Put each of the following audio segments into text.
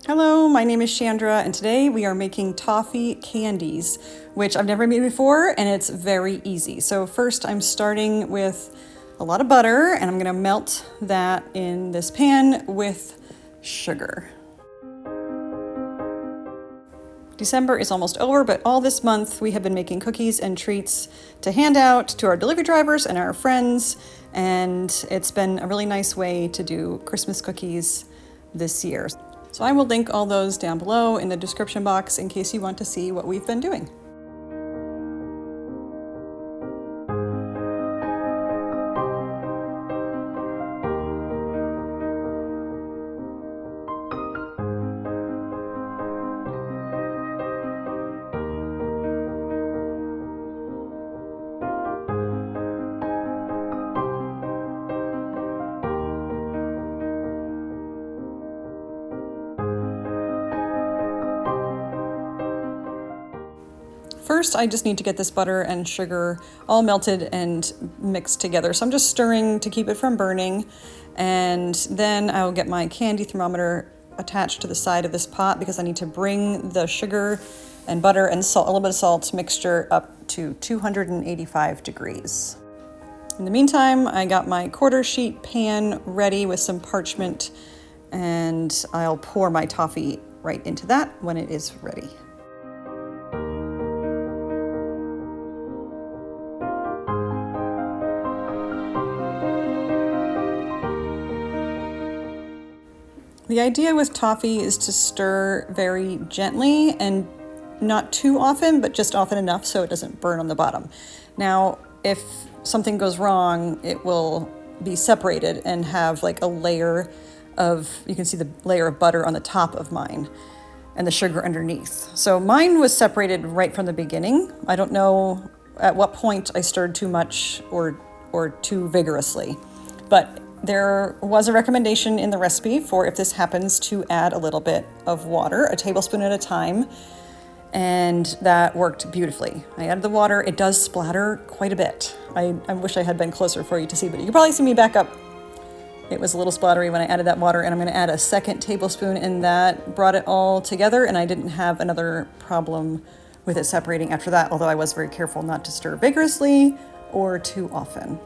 Hello, my name is Chandra, and today we are making toffee candies, which I've never made before, and it's very easy. So first I'm starting with a lot of butter, and I'm gonna melt that in this pan with sugar. December is almost over, but all this month we have been making cookies and treats to hand out to our delivery drivers and our friends, and it's been a really nice way to do Christmas cookies this year. So I will link all those down below in the description box in case you want to see what we've been doing. First, I just need to get this butter and sugar all melted and mixed together. So I'm just stirring to keep it from burning. And then I'll get my candy thermometer attached to the side of this pot because I need to bring the sugar and butter and salt, a little bit of salt mixture up to 285 degrees. In the meantime, I got my quarter sheet pan ready with some parchment, and I'll pour my toffee right into that when it is ready. The idea with toffee is to stir very gently and not too often, but just often enough so it doesn't burn on the bottom. Now, if something goes wrong, it will be separated and have like a layer of, you can see the layer of butter on the top of mine and the sugar underneath. So mine was separated right from the beginning. I don't know at what point I stirred too much or too vigorously, but there was a recommendation in the recipe for if this happens to add a little bit of water, a tablespoon at a time, and that worked beautifully. I added the water. It does splatter quite a bit. I wish I had been closer for you to see, but you can probably see me back up. It was a little splattery when I added that water, and I'm gonna add a second tablespoon, and that brought it all together, and I didn't have another problem with it separating after that, although I was very careful not to stir vigorously or too often.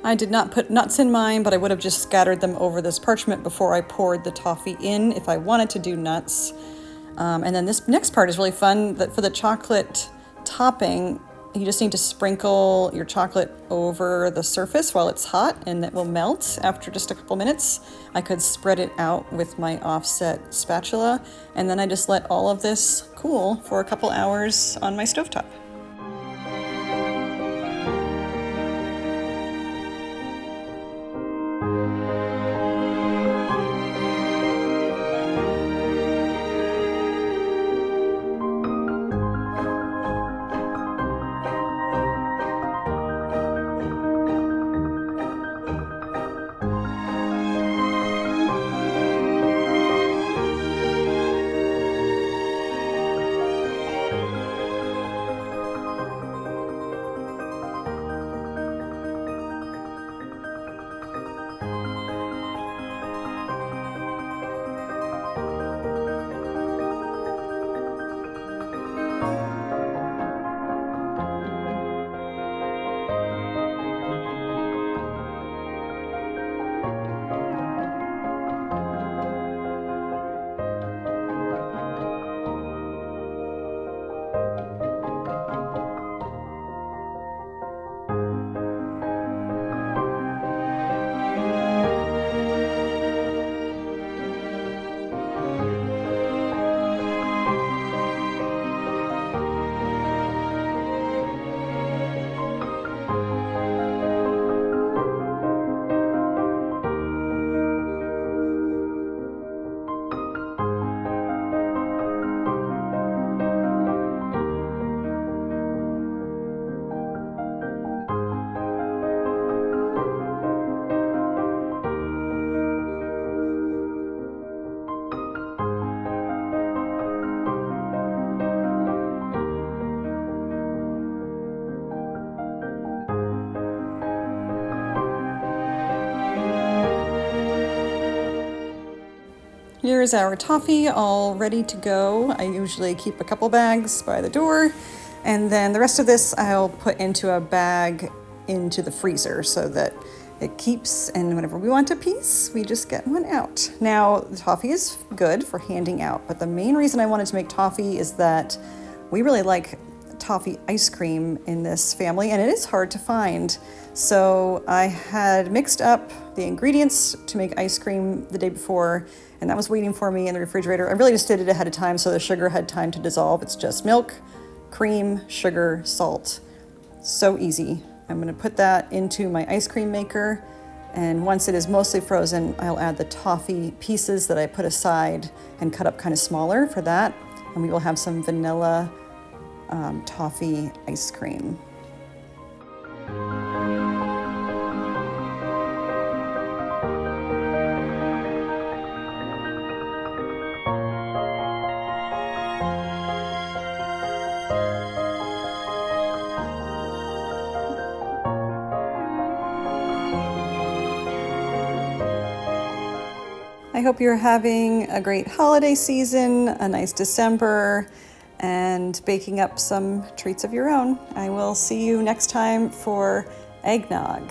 I did not put nuts in mine, but I would have just scattered them over this parchment before I poured the toffee in if I wanted to do nuts. And then this next part is really fun. For the chocolate topping, you just need to sprinkle your chocolate over the surface while it's hot, and it will melt after just a couple minutes. I could spread it out with my offset spatula, and then I just let all of this cool for a couple hours on my stovetop. Here is our toffee all ready to go. I usually keep a couple bags by the door, and then the rest of this I'll put into a bag into the freezer so that it keeps, and whenever we want a piece, we just get one out. Now, the toffee is good for handing out, but the main reason I wanted to make toffee is that we really like toffee ice cream in this family, and it is hard to find. So I had mixed up the ingredients to make ice cream the day before, and that was waiting for me in the refrigerator. I really just did it ahead of time so the sugar had time to dissolve. It's just milk, cream, sugar, salt. So easy. I'm gonna put that into my ice cream maker, and once it is mostly frozen, I'll add the toffee pieces that I put aside and cut up kind of smaller for that, and we will have some vanilla toffee ice cream. I hope you're having a great holiday season, a nice December, and baking up some treats of your own. I will see you next time for eggnog.